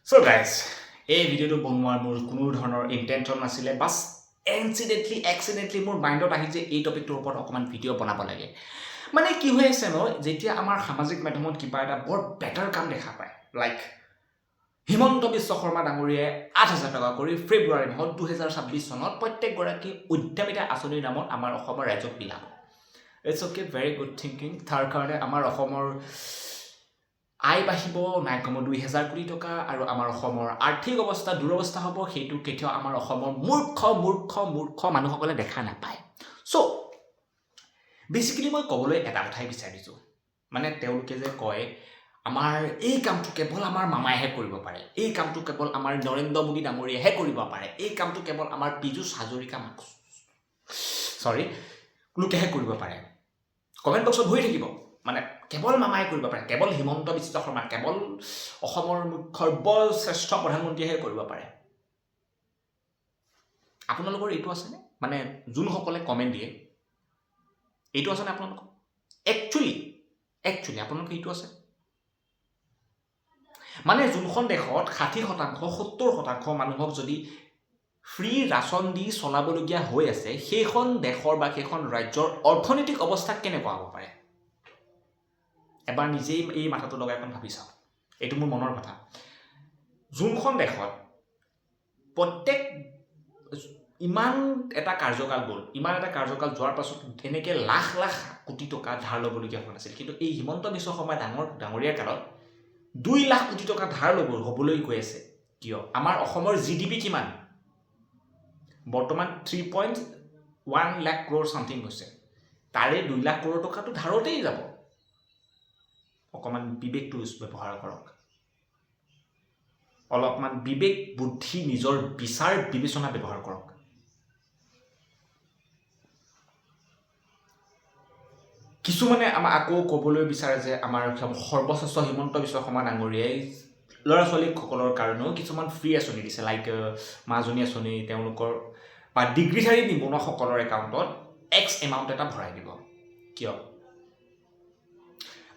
So guys, এই ভিডিওটো বনোৱাৰ মোৰ কোনো ধৰণৰ ইন্টেনশন নাছিলে বাস এক্সিডেন্টলি মোৰ মাইণ্ডত আহি যে এই টপিকটোৰ ওপৰত অকমান ভিডিও বনাব লাগে মানে কি হৈ আছে ন যেতিয়া আমাৰ সামাজিক মাধ্যমত কিবা এটা বৰ বেটাৰ কাম দেখা পায় লাইক হিমন্ত বিশ্ব শৰ্মা ডাঙৰীয়াই ৮,০০০ টকা কৰি ফেব্ৰুৱাৰী মাহত ২০২৬ চনত প্ৰত্যেকগৰাকী উদ্যমিতা আঁচনিৰ নামত আমাৰ অসমৰ ৰাজ্যক বিলাব it's okay very good thinking তাৰ কাৰণে আমাৰ অসমৰ আয় বাঢ়িব নাই কম ২,০০০ কোটি টকা আৰু আমাৰ অসমৰ আৰ্থিক অৱস্থা দুৰৱস্থা হ'ব সেইটো কেতিয়াও আমাৰ অসমৰ মূৰ্খ মানুহসকলে দেখা নাপায় সো বেসিক্যালি মই ক'বলৈ এটা কথাই বিচাৰিছোঁ মানে তেওঁলোকে যে কয় আমাৰ এই কামটো কেৱল আমাৰ মামাইহে কৰিব পাৰে এই কামটো কেৱল আমাৰ নৰেন্দ্ৰ মোদী ডাঙৰীয়াহে কৰিব পাৰে এই কামটো কেৱল আমাৰ পীযুষ হাজৰিকা লোকেহে কৰিব পাৰে কমেন্ট বক্সত ভৰি থাকিব মানে কেৱল মামাই কৰিব পাৰে কেৱল হিমন্ত বিশ্ব শৰ্মা কেৱল অসমৰ সৰ্বশ্ৰেষ্ঠ প্ৰধানমন্ত্ৰীহে কৰিব পাৰে আপোনালোকৰ এইটো আছেনে মানে যোনসকলে কমেন্ট দিয়ে এইটো আছেনে আপোনালোকৰ একচুৱেলি আপোনালোকৰ এইটো আছে মানে যোনখন দেশত ৬০% ৭০% মানুহক যদি ফ্ৰী ৰাচন দি চলাবলগীয়া হৈ আছে সেইখন দেশৰ বা সেইখন ৰাজ্যৰ অৰ্থনৈতিক অৱস্থা কেনেকুৱা হ'ব পাৰে এবাৰ নিজেই এই মাথাটো লগাই এখন ভাবি চাওক এইটো মোৰ মনৰ কথা যোনখন দেশত প্ৰত্যেক ইমান এটা কাৰ্যকাল গ'ল ইমান এটা কাৰ্যকাল যোৱাৰ পাছত এনেকে লাখ কোটি টকা ধাৰ ল'বলগীয়া হোৱা নাছিল কিন্তু এই হিমন্ত বিশ্ব শৰ্মা ডাঙৰীয়াৰ কালত ২ লাখ কোটি টকা ধাৰ হ'বলৈ গৈ আছে কিয় আমাৰ অসমৰ জিডিপি কিমান বৰ্তমান 3.1 লাখ ক্ৰ'ৰ সামথিং হৈছে তাৰে ২ লাখ ক্ৰ'ৰ টকাটো ধাৰতেই যাব অকমান বিবেকটো ব্যৱহাৰ কৰক অলপমান বিবেক বুদ্ধি নিজৰ বিচাৰ বিবেচনা ব্যৱহাৰ কৰক কিছুমানে আমাৰ আকৌ ক'বলৈ বিচাৰে যে আমাৰ সৰ্বশ্ৰেষ্ঠ হিমন্ত বিশ্ব শৰ্মা ডাঙৰীয়াই ল'ৰা ছোৱালীসকলৰ কাৰণেও কিছুমান ফ্ৰী আঁচনি দিছে লাইক মাজনী আঁচনি তেওঁলোকৰ বা ডিগ্ৰীধাৰী নিবনুৱাসকলৰ একাউণ্টত এক্স এমাউণ্ট এটা ভৰাই দিব কিয়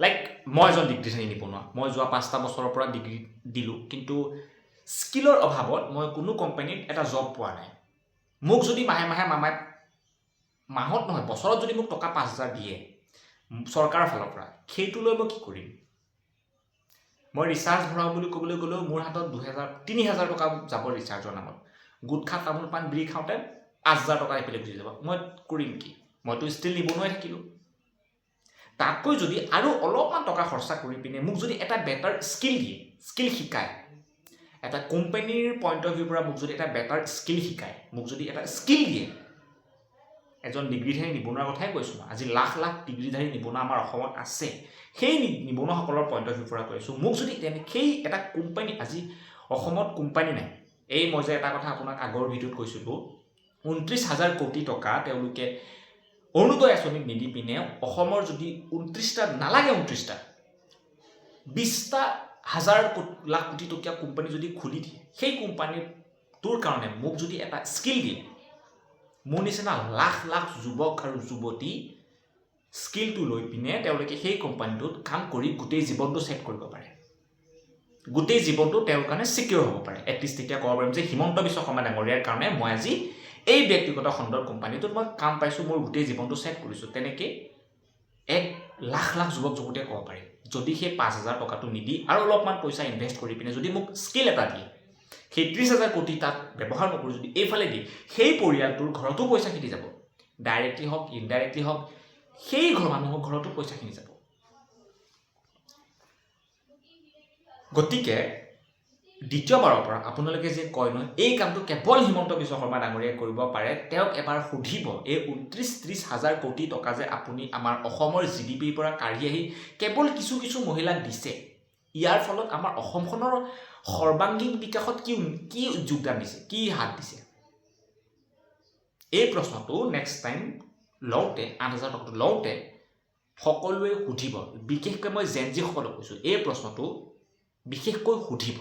লাইক মই এজন ডিগ্ৰীধাৰী নিবনুৱা মই যোৱা ৫টা বছৰৰ পৰা ডিগ্ৰী দিলোঁ কিন্তু স্কিলৰ অভাৱত মই কোনো কোম্পানীত এটা জব পোৱা নাই মোক যদি মাহে মামাই মাহত নহয় বছৰত যদি মোক টকা ৫,০০০ দিয়ে চৰকাৰৰ ফালৰ পৰা সেইটো লৈ মই কি কৰিম মই ৰিচাৰ্জ ভৰাওঁ বুলি ক'বলৈ গ'লেও মোৰ হাতত ৩,০০০ টকা যাব ৰিচাৰ্জৰ নামত গুটখা তামোল পাণ বিড়ি খাওঁতে ৫,০০০ টকা এফালে গুচি যাব মই কৰিম কি মইতো ষ্টিল নিবনুৱাই থাকিলোঁ তাতকৈ যদি আৰু অলপমান টকা খৰচা কৰি পিনে মোক যদি এটা বেটাৰ স্কিল শিকায় এটা কোম্পানীৰ পইণ্ট অফ ভিউৰ পৰা মোক যদি এটা বেটাৰ স্কিল শিকায় মোক যদি এটা স্কিল দিয়ে এজন ডিগ্ৰীধাৰী নিবনুৱাৰ কথাই কৈছোঁ আজি লাখ ডিগ্ৰীধাৰী নিবনুৱা আমাৰ অসমত আছে সেই নিবনুৱাসকলৰ পইণ্ট অফ ভিউৰ পৰা কৈছোঁ মোক যদি সেই এটা কোম্পানী আজি অসমত কোম্পানী নাই এই মই যে এটা কথা আপোনাক আগৰ ভিডিঅ'ত কৈছিলোঁ ২৯,০০০ কোটি টকা তেওঁলোকে অৰুণোদয় আঁচনিত নিদি পিনে অসমৰ যদি ২৯টা নালাগে ২৯টা ২০টা লাখ কোটি টকীয়া কোম্পানী যদি খুলি দিয়ে সেই কোম্পানীটোৰ কাৰণে মোক যদি এটা স্কিল দিয়ে মোৰ নিচিনা লাখ যুৱক আৰু যুৱতী স্কিলটো লৈ পিনে তেওঁলোকে সেই কোম্পানীটোত কাম কৰি গোটেই জীৱনটো ছেট কৰিব পাৰে গোটেই জীৱনটো তেওঁৰ কাৰণে সিকিউৰ হ'ব পাৰে এটলিষ্ট তেতিয়া ক'ব পাৰিম যে হিমন্ত বিশ্ব শৰ্মা ডাঙৰীয়াৰ কাৰণে মই আজি এই ব্যক্তিগত খণ্ডৰ কোম্পানীটোত মই কাম পাইছোঁ মোৰ গোটেই জীৱনটো ছেট কৰিছোঁ তেনেকৈ ১ লাখ যুৱক যুৱতীয়ে ক'ব পাৰে যদি সেই ৫,০০০ টকাটো নিদি আৰু অলপমান পইচা ইনভেষ্ট কৰি পিনে যদি মোক স্কিল এটা দিয়ে সেই ৩০,০০০ কোটি তাত ব্যৱহাৰ নকৰি যদি এইফালে দি সেই পৰিয়ালটোৰ ঘৰতো পইচাখিনি যাব ডাইৰেক্টলি হওক ইনডাইৰেক্টলি হওক সেই মানুহৰ ঘৰতো পইচাখিনি যাব গতিকে দ্বিতীয়বাৰৰ পৰা আপোনালোকে যে কয় নহয় এই কামটো কেৱল হিমন্ত বিশ্ব শৰ্মা ডাঙৰীয়াই কৰিব পাৰে তেওঁক এবাৰ সুধিব এই ২৯,৩০,০০০ কোটি টকা যে আপুনি আমাৰ অসমৰ জিডিপিৰ পৰা কাঢ়ি আহি কেৱল কিছু মহিলাক দিছে ইয়াৰ ফলত আমাৰ অসমখনৰ সৰ্বাংগীন বিকাশত কি যোগদান দিছে কি হাত দিছে এই প্ৰশ্নটো নেক্সট টাইম লওঁতে ৮,০০০ টকাটো লওঁতে সকলোৱে সুধিব বিশেষকৈ মই জেনজিসকলক কৈছোঁ এই প্ৰশ্নটো বিশেষকৈ সুধিব